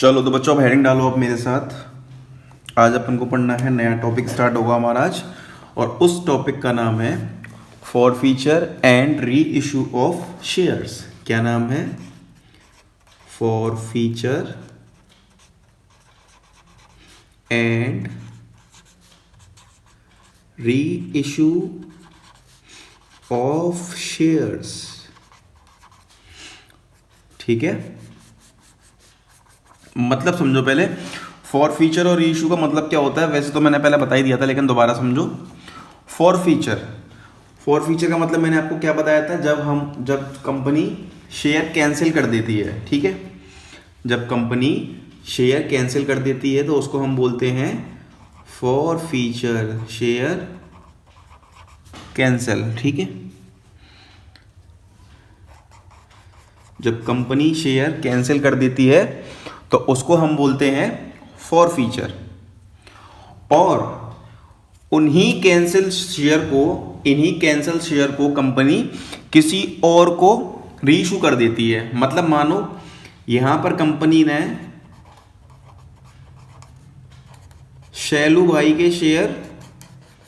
चलो तो बच्चों, अब हेडिंग डालो अब मेरे साथ। आज अपन को पढ़ना है, नया टॉपिक स्टार्ट होगा हमारा आज, और उस टॉपिक का नाम है for feature and re issue of shares. क्या नाम है? For feature and re issue of shares. ठीक है, मतलब समझो पहले। फॉर फीचर और इशू का मतलब क्या होता है, वैसे तो मैंने पहले बता ही दिया था, लेकिन दोबारा समझो। फॉर फीचर का मतलब मैंने आपको क्या बताया था, जब कंपनी शेयर कैंसिल कर देती है। ठीक है, जब कंपनी शेयर कैंसिल कर देती है तो उसको हम बोलते हैं फॉर फीचर शेयर कैंसिल। ठीक है, जब कंपनी शेयर कैंसिल कर देती है तो उसको हम बोलते हैं फॉर फीचर। और इन्हीं कैंसिल शेयर को कंपनी किसी और को रीइशू कर देती है। मतलब मानो यहां पर कंपनी ने शैलू भाई के शेयर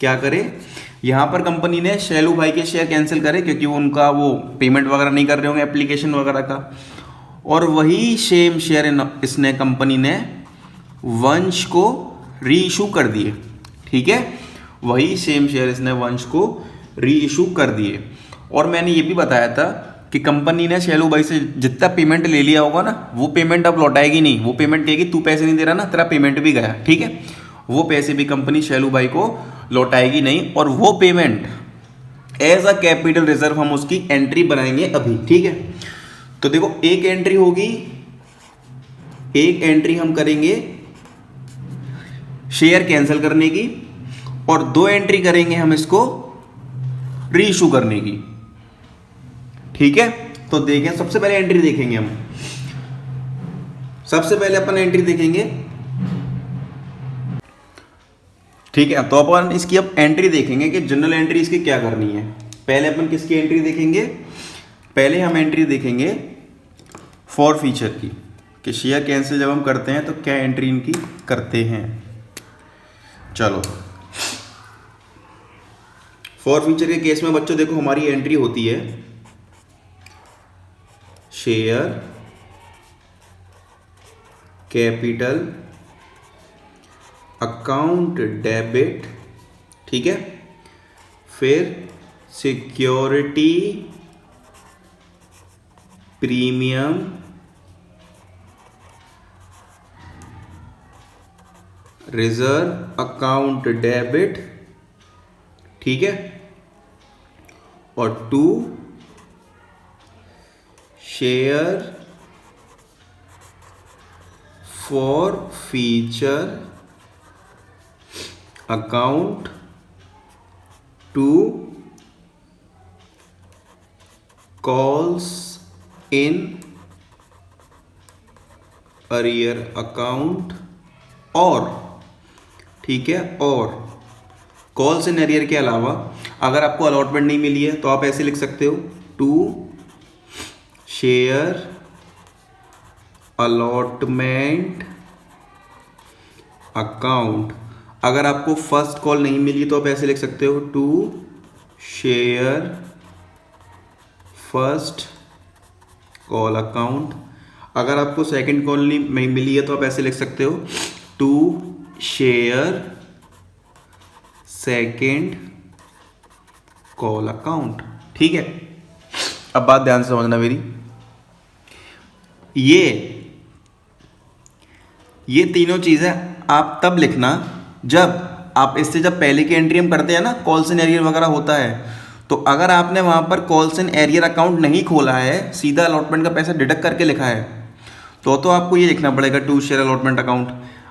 क्या करे, यहां पर कंपनी ने शैलू भाई के शेयर कैंसिल करे, क्योंकि उनका वो पेमेंट वगैरह नहीं कर रहे होंगे एप्लीकेशन वगैरह का। और वही सेम शेयर इसने कंपनी ने वंश को री इशू कर दिए। ठीक है, वही सेम शेयर इसने वंश को री इशू कर दिए। और मैंने ये भी बताया था कि कंपनी ने शैलू भाई से जितना पेमेंट ले लिया होगा ना, वो पेमेंट अब लौटाएगी नहीं। वो पेमेंट कहेगी तू पैसे नहीं दे रहा ना, तेरा पेमेंट भी गया। ठीक है, वो पैसे भी कंपनी शैलू भाई को लौटाएगी नहीं, और वो payment as a capital reserve हम उसकी एंट्री बनाएंगे अभी। ठीक है, तो देखो एक एंट्री होगी, एक एंट्री हम करेंगे शेयर कैंसिल करने की, और दो एंट्री करेंगे हम इसको री इशू करने की। ठीक है, तो देखें, सबसे पहले एंट्री देखेंगे हम। सबसे पहले अपन एंट्री देखेंगे। ठीक है, तो अपन इसकी अब एंट्री देखेंगे कि जनरल एंट्री इसकी क्या करनी है। पहले अपन किसकी एंट्री देखेंगे? पहले हम एंट्री देखेंगे फॉर फीचर की, कि शेयर कैंसिल जब हम करते हैं तो क्या एंट्री इनकी करते हैं। चलो, फॉर फीचर के केस में बच्चों देखो, हमारी एंट्री होती है शेयर कैपिटल अकाउंट डेबिट। ठीक है, फिर security premium reserve account debit. ठीक है, और to share forfeiture account to calls in arrear account. और ठीक है, और कॉल्स इन एरियर के अलावा अगर आपको अलॉटमेंट नहीं मिली है तो आप ऐसे लिख सकते हो, टू शेयर अलॉटमेंट अकाउंट। अगर आपको फर्स्ट कॉल नहीं मिली तो आप ऐसे लिख सकते हो, to share first call account. अगर आपको सेकंड कॉल नहीं मिली है तो आप ऐसे लिख सकते हो, to share second call account. ठीक है, अब बात ध्यान से समझना मेरी। ये तीनों चीजें आप तब लिखना जब आप इससे जब पहले की एंट्री हम करते हैं ना, कॉल्स इन एरियर वगैरह होता है, तो अगर आपने वहां पर कॉल्स इन एरियर अकाउंट नहीं खोला है, सीधा अलॉटमेंट का पैसा डिडक्ट करके लिखा है, तो आपको ये लिखना पड़ेगा, टू शेयर अलॉटमेंट अकाउंट।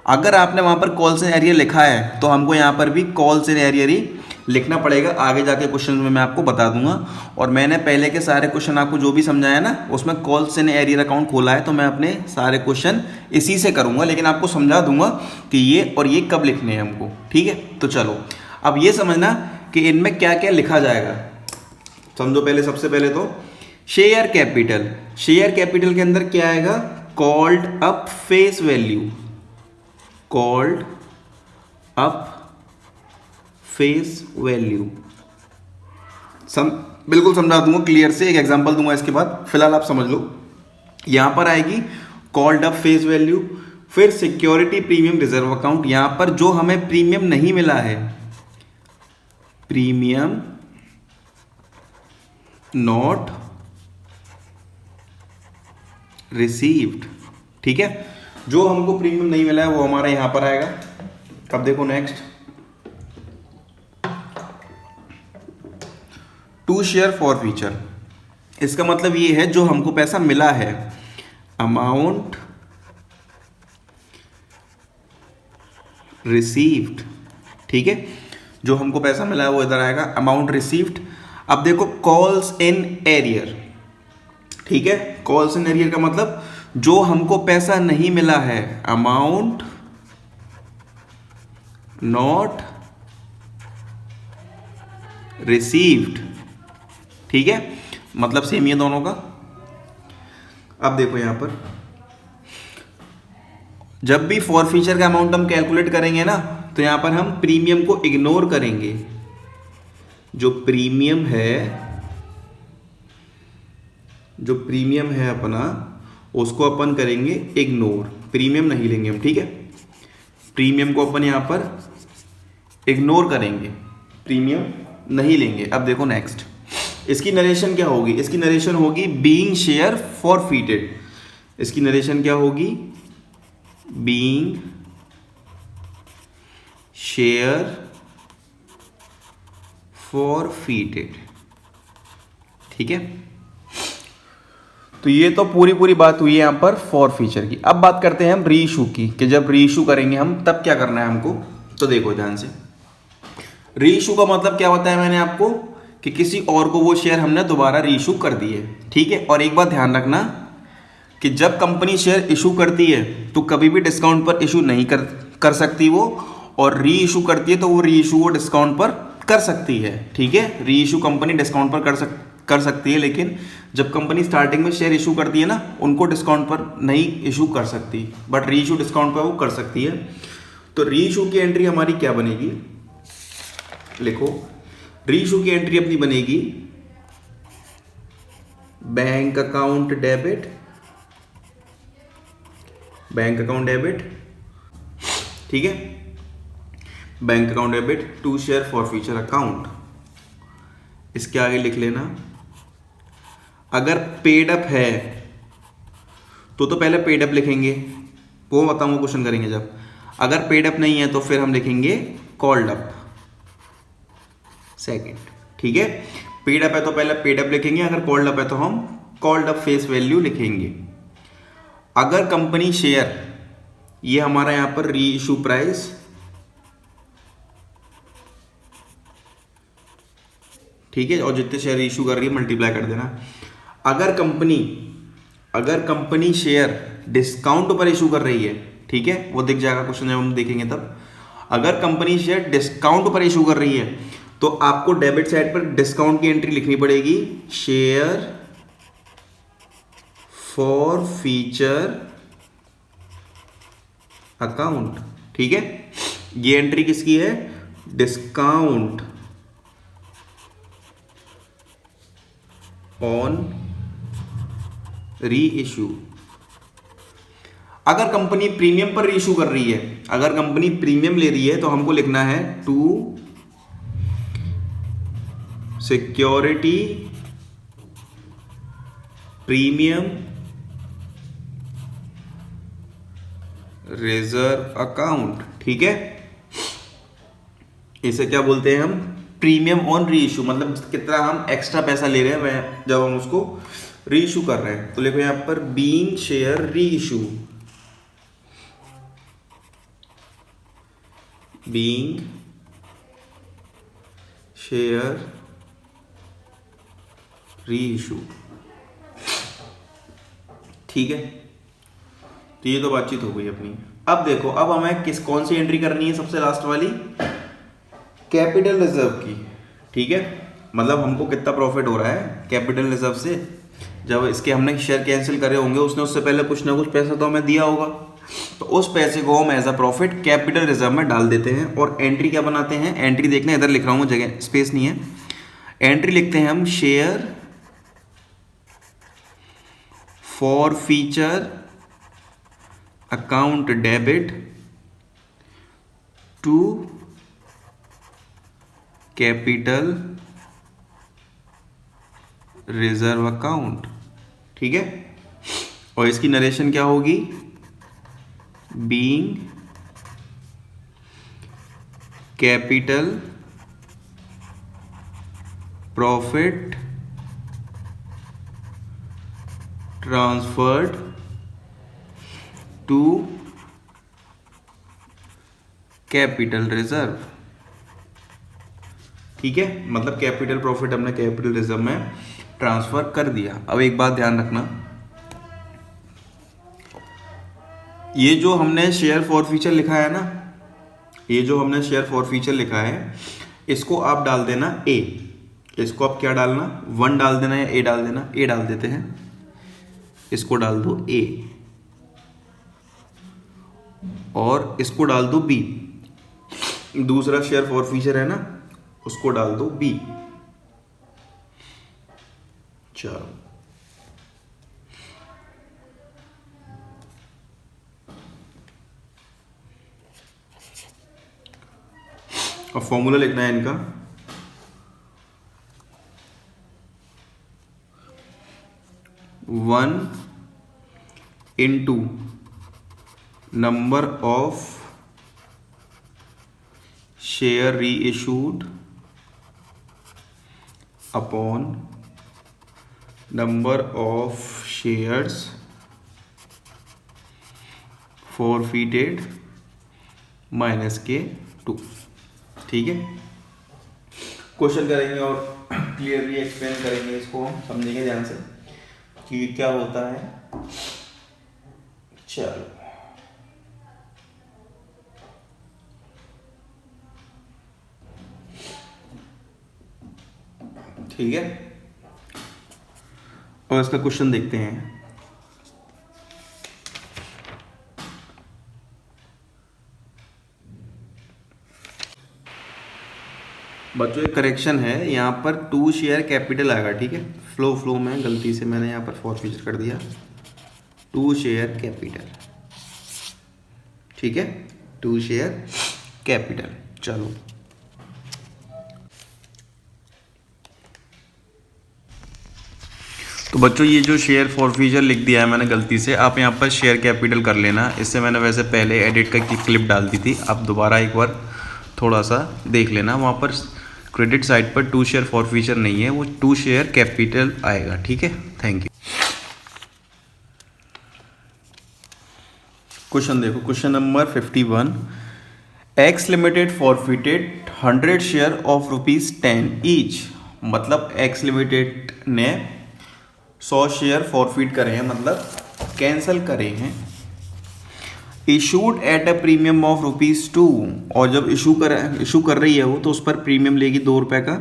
अगर आपने वहां पर कॉल्स इन एरियर लिखा है तो हमको यहाँ पर भी कॉल्स इन एरियर ही लिखना पड़ेगा। आगे जाके क्वेश्चन में मैं आपको बता दूंगा। और मैंने पहले के सारे क्वेश्चन आपको जो भी समझाया ना, उसमें कॉल्स इन एरियर अकाउंट खोला है, तो मैं अपने सारे क्वेश्चन इसी से करूंगा, लेकिन आपको समझा दूंगा कि ये और ये कब लिखने हैं हमको। ठीक है, तो चलो अब ये समझना कि इनमें क्या क्या लिखा जाएगा। समझो पहले, सबसे पहले तो शेयर कैपिटल के अंदर क्या आएगा, called up face value, called up face value. बिल्कुल समझा दूंगा क्लियर से, एक एग्जांपल दूंगा इसके बाद, फिलहाल आप समझ लो। यहां पर आएगी कॉल्ड अप फेस वैल्यू, फिर सिक्योरिटी प्रीमियम रिजर्व अकाउंट। यहां पर जो हमें प्रीमियम नहीं मिला है, प्रीमियम नॉट रिसीव्ड, ठीक है, जो हमको प्रीमियम नहीं मिला है वो हमारा यहां पर आएगा। अब देखो next, to share forfeiture. इसका मतलब ये है जो हमको पैसा मिला है, अमाउंट रिसीव्ड, ठीक है, जो हमको पैसा मिला है वो इधर आएगा, अमाउंट रिसीव्ड। अब देखो कॉल्स इन एरियर, ठीक है, कॉल्स इन एरियर का मतलब जो हमको पैसा नहीं मिला है, अमाउंट नॉट रिसीव्ड, ठीक है, मतलब सेम ये दोनों का। अब देखो यहां पर जब भी फॉर फ्यूचर का अमाउंट हम कैलकुलेट करेंगे ना, तो यहां पर हम प्रीमियम को इग्नोर करेंगे। जो प्रीमियम है अपना, उसको अपन करेंगे इग्नोर, प्रीमियम नहीं लेंगे हम, ठीक है, प्रीमियम को अपन यहां पर इग्नोर करेंगे, प्रीमियम नहीं लेंगे। अब देखो नेक्स्ट, इसकी नरेशन क्या होगी? इसकी नरेशन होगी बीइंग शेयर फॉरफीटेड। इसकी नरेशन क्या होगी? बीइंग शेयर फॉरफीटेड, ठीक है। तो ये तो पूरी बात हुई है यहां पर फॉर फ्यूचर की। अब बात करते हैं हम री इशू की, कि जब री इशू करेंगे हम तब क्या करना है हमको। तो देखो ध्यान से, री इशू का मतलब क्या होता है, मैंने आपको कि किसी और को वो शेयर हमने दोबारा री इशू कर दिए, ठीक है। और एक बात ध्यान रखना कि जब कंपनी शेयर इशू करती है तो कभी भी डिस्काउंट पर इशू नहीं कर सकती वो, और री इशू करती है तो वो री इशू वो डिस्काउंट पर कर सकती है, ठीक है। री इशू कंपनी डिस्काउंट पर कर सकती है, लेकिन जब कंपनी स्टार्टिंग में शेयर इशू करती है ना, उनको डिस्काउंट पर नहीं इशू कर सकती, बट री इशू डिस्काउंट पर वो कर सकती है। तो री इशू की एंट्री हमारी क्या बनेगी, लिखो, री इशू की एंट्री अपनी बनेगी bank account debit, bank account debit, ठीक है, bank account debit to share forfeiture account. इसके आगे लिख लेना, अगर पेड अप है तो पहले पेड अप लिखेंगे, वो बताऊंगा क्वेश्चन करेंगे जब। अगर पेड अप नहीं है तो फिर हम लिखेंगे कॉल्ड अप सेकंड, ठीक है। पेड अप है तो पहले पेड अप लिखेंगे, अगर कॉल्ड अप है तो हम कॉल्ड अप फेस वैल्यू लिखेंगे। अगर कंपनी शेयर, ये हमारा यहां पर री इशू प्राइस, ठीक है, और जितने शेयर इशू कर रही है मल्टीप्लाई कर देना। अगर कंपनी शेयर डिस्काउंट पर इशू कर रही है, ठीक है, वो दिख जाएगा क्वेश्चन जब हम देखेंगे तब। अगर कंपनी शेयर डिस्काउंट पर इशू कर रही है तो आपको डेबिट साइड पर डिस्काउंट की एंट्री लिखनी पड़ेगी, शेयर फॉर फ्यूचर अकाउंट, ठीक है। ये एंट्री किसकी है? डिस्काउंट ऑन री इशू। अगर कंपनी प्रीमियम पर री इशू कर रही है, अगर कंपनी प्रीमियम ले रही है तो हमको लिखना है to security premium reserve account, ठीक है। इसे क्या बोलते हैं हम? प्रीमियम ऑन री इशू, मतलब कितना हम एक्स्ट्रा पैसा ले रहे हैं जब हम उसको री इशू कर रहे हैं। तो देखो यहां पर बीइंग शेयर री इशू, बीइंग शेयर री इशू, ठीक है। तो ये तो बातचीत हो गई अपनी। अब देखो, अब हमें कौन सी एंट्री करनी है? सबसे लास्ट वाली, कैपिटल रिजर्व की, ठीक है। मतलब हमको कितना प्रॉफिट हो रहा है कैपिटल रिजर्व से, जब इसके हमने शेयर कैंसिल करे होंगे उसने उससे पहले कुछ ना कुछ पैसा तो हमें दिया होगा, तो उस पैसे को हम as a profit capital reserve में डाल देते हैं। और एंट्री क्या बनाते हैं, एंट्री देखना, इधर लिख रहा हूँ, जगह स्पेस नहीं है, एंट्री लिखते हैं हम share forfeiture account debit to capital reserve account. ठीक है, और इसकी नरेशन क्या होगी, being capital profit transferred to capital reserve. ठीक है, मतलब कैपिटल प्रॉफिट हमने कैपिटल रिजर्व में ट्रांसफर कर दिया। अब एक बात ध्यान रखना, ये जो हमने शेयर फॉर फीचर लिखा है ना, ये जो हमने शेयर फॉर फीचर लिखा है, इसको आप डाल देना ए। इसको आप क्या डालना, 1 डाल देना या ए डाल देना, ए डाल देते हैं, इसको डाल दो ए और इसको डाल दो बी। दूसरा शेयर फॉर फीचर है ना, उसको डाल दो बी। चलो, अब फॉर्मूला लिखना है इनका, one into number of share reissued upon number of shares forfeited minus के 2। ठीक है, क्वेश्चन करेंगे और क्लियरली एक्सप्लेन करेंगे, इसको हम समझेंगे ध्यान से कि क्या होता है। चलो, ठीक है, और इसका क्वेश्चन देखते हैं। बच्चों एक करेक्शन है, यहाँ पर 2 शेयर कैपिटल आएगा। ठीक है, फ्लो में गलती से मैंने यहाँ पर फॉर फीचर कर दिया 2 शेयर कैपिटल। ठीक है, 2 शेयर कैपिटल। चलो, तो बच्चों ये जो शेयर फॉर फीचर लिख दिया है मैंने गलती से, आप यहाँ पर शेयर कैपिटल कर लेना। इससे मैंने वैसे पहले एडिट करके क्लिप डाल दी थी, आप दोबारा एक बार थोड़ा सा देख लेना, वहाँ पर क्रेडिट साइड पर 2 शेयर फॉर फीचर नहीं है, वो 2 शेयर कैपिटल आएगा। ठीक है, थैंक यू। क्वेश्चन देखो, question number 51, X limited forfeited 100 share of ₹10 each. मतलब एक्स लिमिटेड ने 100 शेयर फॉरफिट करे हैं, मतलब कैंसिल करे हैं। Issued at a premium of ₹2, और जब इशू कर रही है वो, तो उस पर प्रीमियम लेगी ₹2 का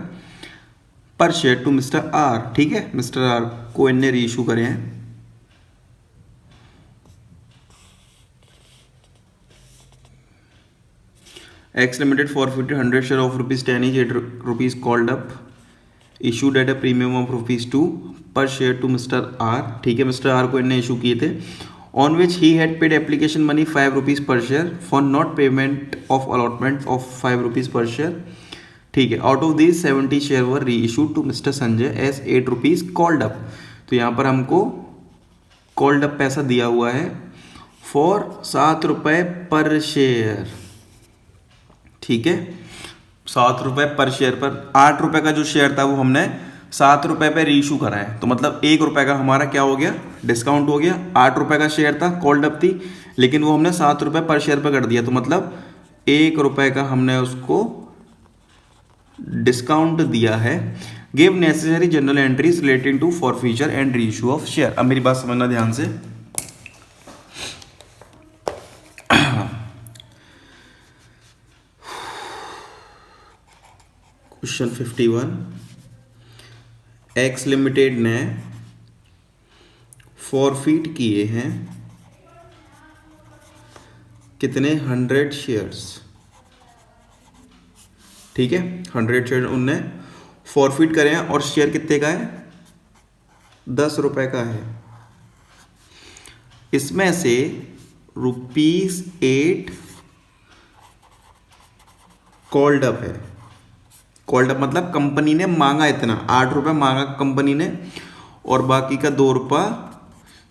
पर शेयर टू मिस्टर आर। ठीक है, मिस्टर आर को इनने री इशू करे हैं। X limited forfeited 100 share of ₹10 each, 8 rupees called up, issued at a premium of ₹2 per share to Mr. R। ठीक है, मिस्टर आर को इनने इशू किए थे, on which he had paid application money ₹5 per share for not payment of allotment of ₹5 per share। ठीक है, out of these 70 share were reissued to Mr. Sanjay as 8 rupees called up। तो यहाँ पर हमको कॉल्ड अप पैसा दिया हुआ है फॉर ₹7 पर शेयर। ठीक है, ₹7 पर शेयर पर ₹8 का जो शेयर था वो हमने ₹7 पे रीइशू करा है, तो मतलब ₹1 का हमारा क्या हो गया, डिस्काउंट हो गया। ₹8 का शेयर था, कॉल्ड अप थी, लेकिन वो हमने ₹7 पर शेयर पर कर दिया, तो मतलब ₹1 का हमने उसको डिस्काउंट दिया है। Give necessary general entries relating to forfeiture and reissue of share. अब मेरी बात समझना ध्यान से, क्वेश्चन 51, एक्स लिमिटेड ने फॉरफिट किए हैं कितने 100 शेयर्स, ठीक है 100 शेयर उनने फॉरफिट करे हैं और शेयर कितने का है 10 रुपए का है। इसमें से ₹8 कॉल्ड अप है। कॉल्ड अप मतलब कंपनी ने मांगा इतना, 8 रुपए मांगा कंपनी ने और बाकी का 2 रुपया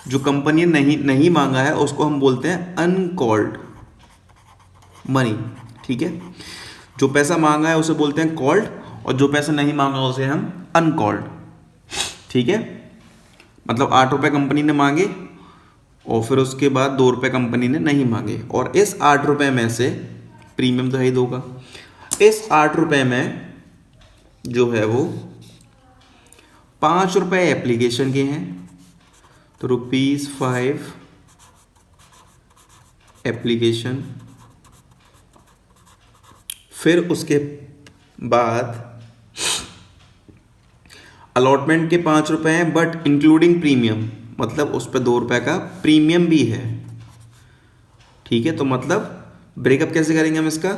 जो कंपनी ने नहीं मांगा है उसको हम बोलते हैं अनकॉल्ड मनी, ठीक है। जो पैसा मांगा है उसे बोलते हैं कॉल्ड और जो पैसा नहीं मांगा उसे हम अनकॉल्ड, ठीक है। मतलब 8 रुपए कंपनी ने मांगे और फिर उसके बाद 2 रुपए कंपनी ने नहीं मांगे और इस 8 रुपए में से प्रीमियम तो है ही 2 का, इस 8 रुपए में जो है वो 5 रुपए एप्लीकेशन के हैं तो ₹5 एप्लीकेशन। फिर उसके बाद अलॉटमेंट के 5 रुपए हैं बट इंक्लूडिंग प्रीमियम, मतलब उस पर 2 रुपए का प्रीमियम भी है, ठीक है। तो मतलब ब्रेकअप कैसे करेंगे हम इसका,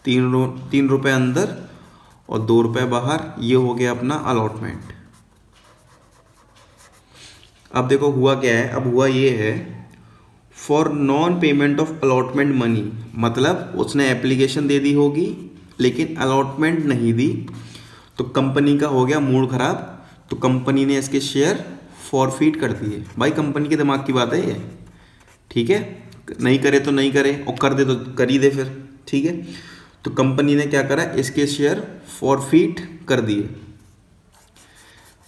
3 रुपए अंदर और 2 रुपए बाहर, ये हो गया अपना अलॉटमेंट। अब देखो हुआ क्या है, अब हुआ ये है for non payment of allotment money, मतलब उसने एप्लीकेशन दे दी होगी लेकिन अलॉटमेंट नहीं दी तो कंपनी का हो गया मूड खराब, तो कंपनी ने इसके शेयर फॉरफिट कर दिए। भाई कंपनी के दिमाग की बात है ये, ठीक है, नहीं करे तो नहीं करे और कर दे तो कर ही दे फिर, ठीक है। तो कंपनी ने क्या करा, इसके शेयर फॉरफिट कर दिए,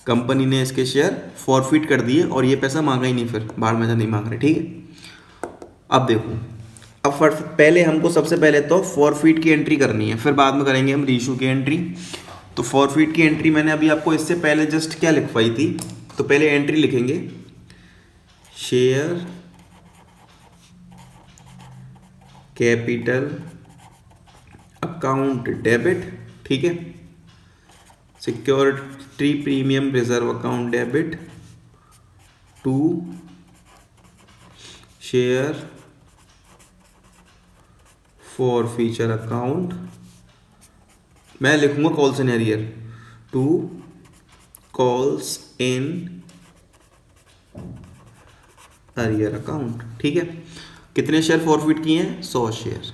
कंपनी ने इसके शेयर फॉरफिट कर दिए और ये पैसा मांगा ही नहीं, फिर बाहर में नहीं मांग रहे, ठीक है। अब देखो, अब पहले हमको सबसे पहले तो फॉरफिट की एंट्री करनी है, फिर बाद में करेंगे हम रीइशू की एंट्री। तो फॉरफिट की एंट्री मैंने अभी आपको इससे पहले जस्ट क्या लिखवाई थी, तो पहले एंट्री लिखेंगे शेयर कैपिटल अकाउंट डेबिट, ठीक है, security premium reserve account debit to share forfeiture account, मैं लिखूंगा calls in arrear to calls in arrear account, ठीक है। कितने शेयर फॉरफिट किए हैं, 100 शेयर।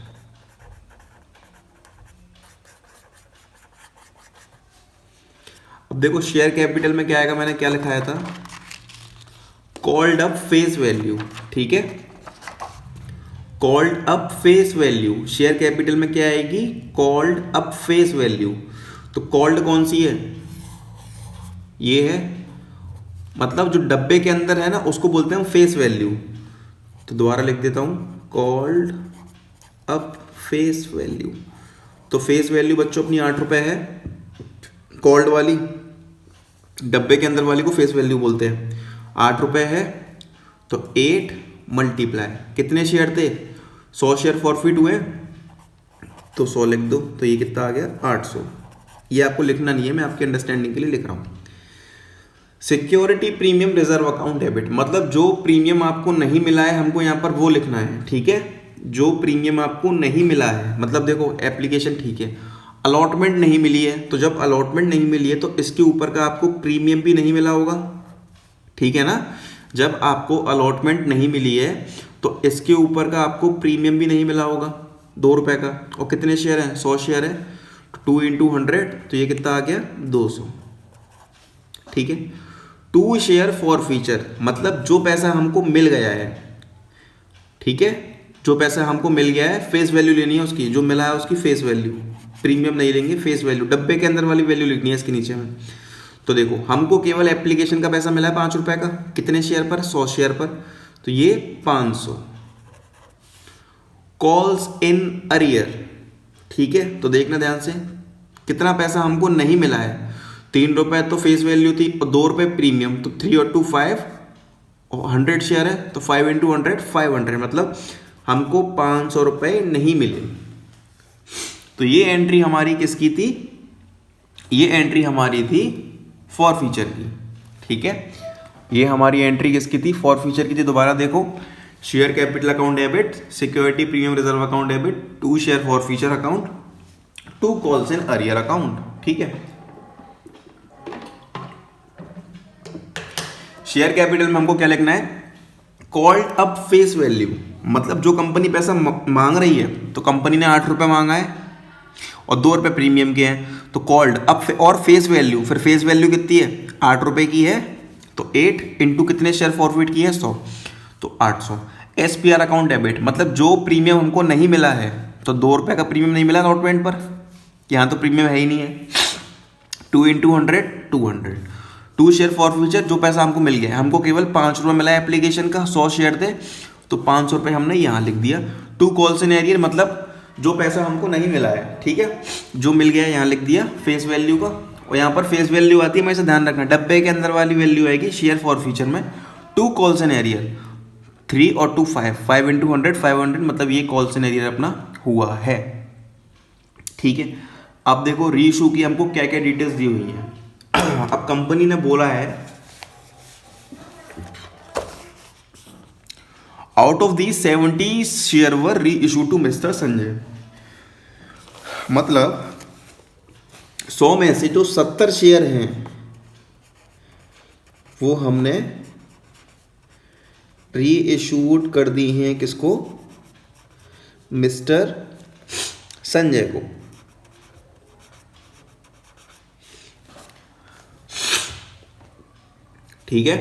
अब देखो शेयर कैपिटल में क्या आएगा, मैंने क्या लिखाया था, कॉल्ड अप फेस वैल्यू, ठीक है, called up face value. Share capital में क्या आएगी, कॉल्ड अप फेस वैल्यू। तो कॉल्ड कौन सी है, ये है, मतलब जो डब्बे के अंदर है ना उसको बोलते हैं फेस वैल्यू। तो दोबारा लिख देता हूं, कॉल्ड अप फेस वैल्यू। तो फेस वैल्यू बच्चों अपनी 8 रुपए है, कॉल्ड वाली डब्बे के अंदर वाली को फेस वैल्यू बोलते हैं, 8 रुपए है। तो 8 मल्टीप्लाई, कितने शेयर थे, 100 शेयर फॉरफिट हुए तो 100 लिख दो, तो ये कितना आ गया 800। ये आपको लिखना नहीं है, मैं आपके अंडरस्टैंडिंग के लिए लिख रहा हूं। Security premium reserve account debit, मतलब जो प्रीमियम आपको नहीं मिला है हमको यहाँ पर वो लिखना है, ठीक है। जो प्रीमियम आपको नहीं मिला है, मतलब देखो एप्लीकेशन ठीक है, अलॉटमेंट नहीं मिली है, तो जब अलॉटमेंट नहीं मिली है तो इसके ऊपर का आपको प्रीमियम भी नहीं मिला होगा, ठीक है ना। जब आपको अलॉटमेंट नहीं मिली है तो इसके ऊपर का आपको प्रीमियम भी नहीं मिला होगा 2 रुपए का, और कितने शेयर हैं, 100 शेयर है, 2 × 100, तो ये कितना आ गया 200, ठीक है। 2 शेयर फॉर फ्यूचर, मतलब जो पैसा हमको मिल गया है, ठीक है, जो पैसा हमको मिल गया है फेस वैल्यू लेनी है उसकी, जो मिला है उसकी फेस वैल्यू, प्रीमियम नहीं लेंगे, फेस वैल्यू, डब्बे के अंदर वाली वैल्यू लिखनी है इसके नीचे में। तो देखो हमको केवल एप्लीकेशन का पैसा मिला है 5 रुपए का, कितने शेयर पर, 100 शेयर पर, तो ये 500। कॉल्स इन अरियर, ठीक है, तो देखना ध्यान से, कितना पैसा हमको नहीं मिला है, 3 रुपए तो फेस वैल्यू थी और 2 रुपए प्रीमियम, तो 3 और 2 5, और 100 शेयर है तो 5 × 100 500, मतलब हमको 500 रुपए नहीं मिले। तो ये एंट्री हमारी किसकी थी, ये एंट्री हमारी थी फॉर फ्यूचर की, ठीक है। ये हमारी एंट्री किसकी थी, फॉर फ्यूचर की थी। दोबारा देखो, share capital account debit, security premium reserve account debit, to share forfeiture account, to calls in arrear account. ठीक है, शेयर कैपिटल में हमको क्या लिखना है, कॉल्ड अप फेस वैल्यू, मतलब जो कंपनी पैसा मांग रही है, तो कंपनी ने 8 रुपये मांगा है और 2 रुपये प्रीमियम के हैं, तो कॉल्ड अप और फेस वैल्यू, फिर फेस वैल्यू कितनी है, 8 रुपये की है, तो 8 इंटू कितने शेयर फॉरफिट की है, 100, तो 800। SPR अकाउंट डेबिट, मतलब जो प्रीमियम हमको नहीं मिला है, तो 2 रुपये का प्रीमियम नहीं मिला नोटमेंट पर, यहाँ तो प्रीमियम है ही नहीं है, 2 into 100, 200। To share forfeiture, जो पैसा हमको मिल गया, हमको केवल 5 रुपये मिला है एप्लीकेशन का, 100 शेयर थे, तो 500 रुपये हमने यहाँ लिख दिया। टू कॉल्स इन एरियर, मतलब जो पैसा हमको नहीं मिला है, ठीक है, जो मिल गया यहाँ लिख दिया फेस वैल्यू का, और यहाँ पर फेस वैल्यू आती है, मैं इसे ध्यान रखना, डब्बे के अंदर वाली वैल्यू आएगी शेयर फॉर फ्यूचर में। टू कॉल्स इन एरियर 3 और 2 5, 5 इंटू 100, 500, मतलब ये कॉल्स इन एरियर अपना हुआ है। ठीक है, अब देखो री इशू की हमको क्या क्या डिटेल्स दी हुई है। अब कंपनी ने बोला है, आउट ऑफ दी 70 शेयर वर री इशू टू मिस्टर संजय, मतलब 100 में से जो 70 शेयर हैं वो हमने री इशूड कर दी हैं, किसको, मिस्टर संजय को। ठीक है,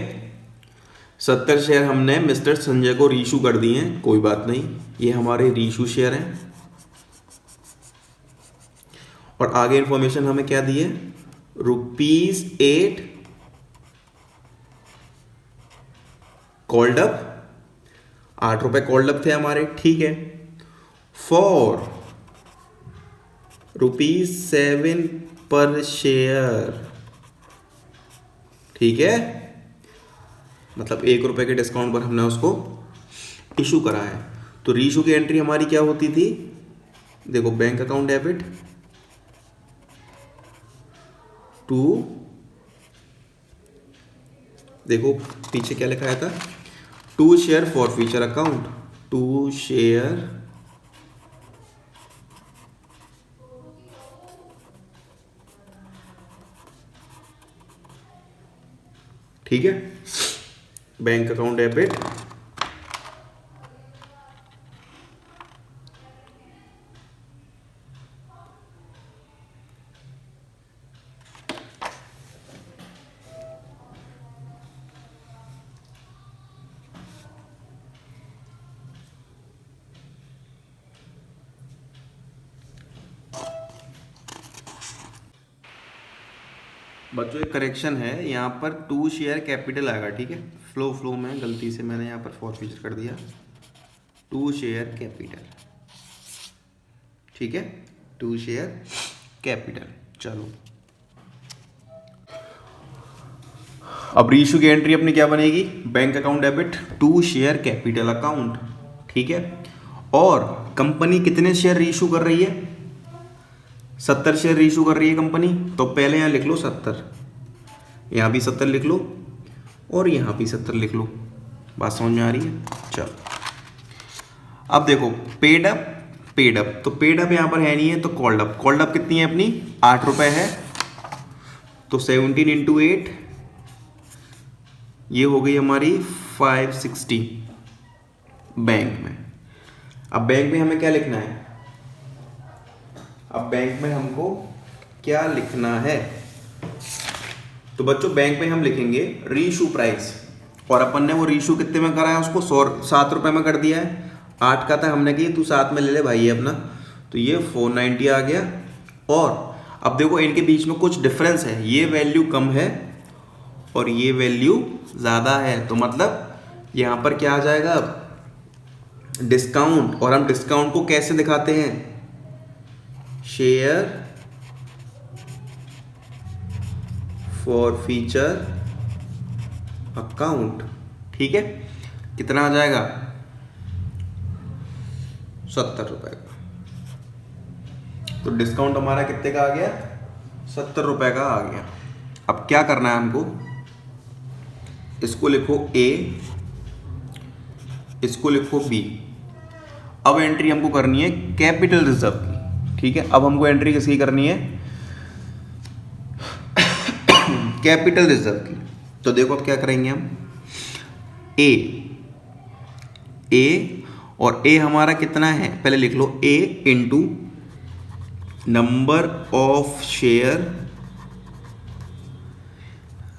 70 शेयर हमने मिस्टर संजय को रीशू कर दिए हैं, कोई बात नहीं, ये हमारे रीशू शेयर हैं। और आगे इंफॉर्मेशन हमें क्या दी है, ₹8 कॉल्ड अप, 8 रुपए कॉल्ड अप थे हमारे, ठीक है, फॉर ₹7 पर शेयर, ठीक है, मतलब 1 रुपए के डिस्काउंट पर हमने उसको इशू करा है। तो रीशू की एंट्री हमारी क्या होती थी, देखो, बैंक अकाउंट डेबिट टू, देखो पीछे क्या लिखा था, to share forfeiture account, to share ठीक है, बैंक अकाउंट डेबिट बच्चों, एक करेक्शन है, यहाँ पर 2 शेयर कैपिटल आएगा, ठीक है, फ्लो में गलती से मैंने यहाँ पर फॉर फ्यूचर कर दिया, 2 शेयर कैपिटल, ठीक है, 2 शेयर कैपिटल। चलो, अब रीशू की एंट्री अपनी क्या बनेगी, bank account debit 2 share capital account, ठीक है, और कंपनी कितने शेयर रीशू कर रही है, 70 शेयर रीशू कर रही है कंपनी, तो पहले यहाँ लिख लो 70, यहाँ भी 70 लिख लो, और यहाँ भी 70 लिख लो, बात समझ में आ रही है। चलो, अब देखो पेड अप, तो पेड अप यहाँ पर है नहीं है, तो कॉल्ड अप कितनी है अपनी, 8 रुपए है, तो 17 इंटू 8, ये हो गई हमारी 560 बैंक में। अब बैंक में हमें क्या लिखना है, अब बैंक में हमको क्या लिखना है, तो बच्चों बैंक में हम लिखेंगे रीशू प्राइस, और अपन ने वो रीशू कितने में करा है, उसको 7 रुपए में कर दिया है, 8 का था, हमने कि तू 7 में ले ले भाई अपना, तो ये 490 आ गया। और अब देखो इनके बीच में कुछ डिफरेंस है, ये वैल्यू कम है और ये वैल्यू ज़्यादा है, तो मतलब यहाँ पर क्या आ जाएगा, डिस्काउंट, और हम डिस्काउंट को कैसे दिखाते हैं, शेयर फॉर फ्यूचर अकाउंट, ठीक है, कितना आ जाएगा, 70 रुपए का, तो डिस्काउंट हमारा कितने का आ गया, 70 रुपए का आ गया। अब क्या करना है हमको, इसको लिखो ए, इसको लिखो बी। अब एंट्री हमको करनी है कैपिटल रिजर्व की, ठीक है। अब हमको एंट्री किसकी करनी है? कैपिटल रिजर्व की। तो देखो अब क्या करेंगे हम, ए और ए हमारा कितना है, पहले लिख लो, ए into number of share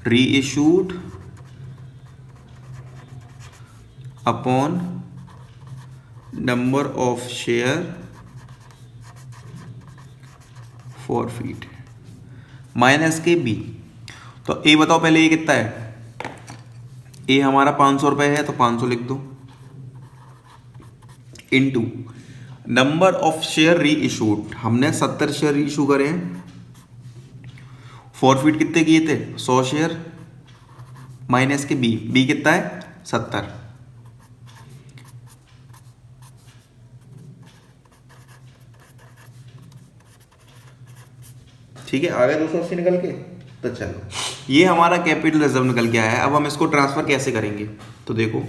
reissued upon number of share forfeit minus के बी। तो ए बताओ पहले, ये कितना है? ए हमारा 500 रुपये है, तो 500 लिख दो, इनटू नंबर ऑफ शेयर री इशूड, हमने 70 शेयर री इशू करे हैं। फॉरफीट कितने किए थे? 100 शेयर, माइनस के बी कितना है? 70। ठीक है, आ गया 280 निकल के। तो चलो, ये हमारा कैपिटल रिजर्व निकल के आया है। अब हम इसको ट्रांसफर कैसे करेंगे? तो देखो,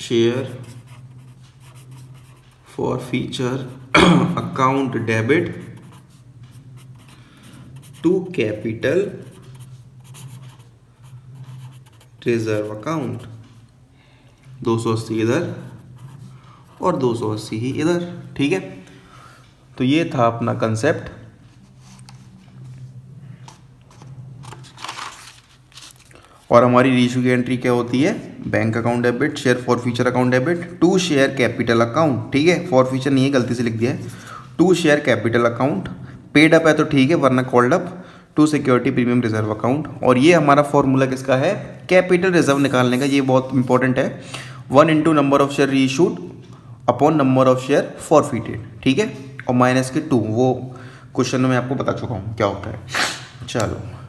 share forfeiture account debit to capital reserve account, 280 इधर और 280 ही इधर, ठीक है। तो ये था अपना कंसेप्ट। और हमारी रीइशू की एंट्री क्या होती है? Bank account debit, share forfeiture account debit to share capital account, ठीक है। फॉर फ्यूचर नहीं है, गलती से लिख दिया है, to share capital account, paid up है तो ठीक है, वरना called up, to security premium reserve account. और ये हमारा फॉर्मूला किसका है? कैपिटल रिजर्व निकालने का। ये बहुत इंपॉर्टेंट है, 1 into number of share reissued upon number of share forfeited, ठीक है। और माइनस के 2, वो क्वेश्चन में मैं आपको बता चुका हूँ क्या होता है। चलो।